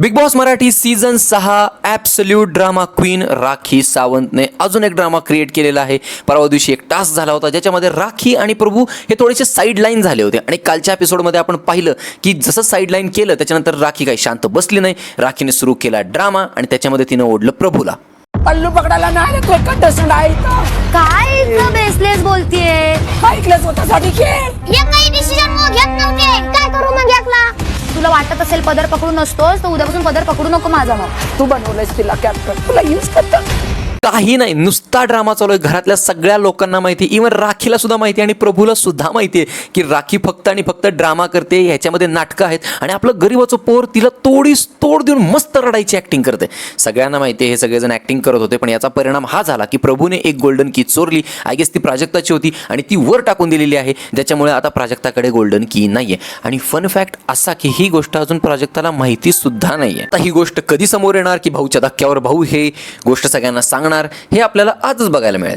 Big Boss Marathi season 6 absolute drama queen Rakhi सावंतने अजून एक ड्रामा क्रिएट केलेला आहे. परवा दिवशी एक टास्क झाला होता ज्याच्यामध्ये राखी आणि प्रभू हे थोडेसे साईडलाईन झाले होते आणि कालच्या एपिसोडमध्ये आपण पाहिलं की जसं साईडलाईन केलं त्याच्यानंतर राखी काही शांत बसली नाही. राखीने सुरू केला ड्रामा आणि त्याच्यामध्ये तिनं ओढलं प्रभूला. पल्लू पकडायला नाही तो कंटेस्टंट आहे इथं. काय इतकं बेसलेस बोलतीये? ऐकलं स्वतःसाठी खेळ. हे काही डिसिजन मग घेत नव्हते. काय करू मग यातला? तुला वाटत असेल पदर पकडू नसतोस तर उद्यापासून पदर पकडू नको माझा. मग तू बनवलंयस तिला कॅप्टन, तुला यूज करतात. काही नाही, नुसता ड्रामा चालू आहे. घरातल्या सगळ्या लोकांना माहिती, इव्हन राखीला सुद्धा माहिती आणि प्रभूला सुद्धा माहिती आहे की राखी फक्त आणि फक्त ड्रामा करते. ह्याच्यामध्ये नाटकं आहेत आणि आपलं गरीबाचं पोर तिला तोडीस तोड देऊन मस्त रडायची ॲक्टिंग करते. सगळ्यांना माहिती आहे हे सगळेजण ॲक्टिंग करत होते, पण याचा परिणाम हा झाला की प्रभूने एक गोल्डन की चोरली. आय गेस ती प्राजक्ताची होती आणि ती वर टाकून दिलेली आहे, ज्याच्यामुळे आता प्राजक्ताकडे गोल्डन की नाही आहे. आणि फन फॅक्ट असा की ही गोष्ट अजून प्राजक्ताला माहिती सुद्धा नाही आहे. आता ही गोष्ट कधी समोर येणार की भाऊच्या धक्क्यावर भाऊ हे गोष्ट सगळ्यांना सांगणार हे आपल्याला आजच बघायला मिळेल.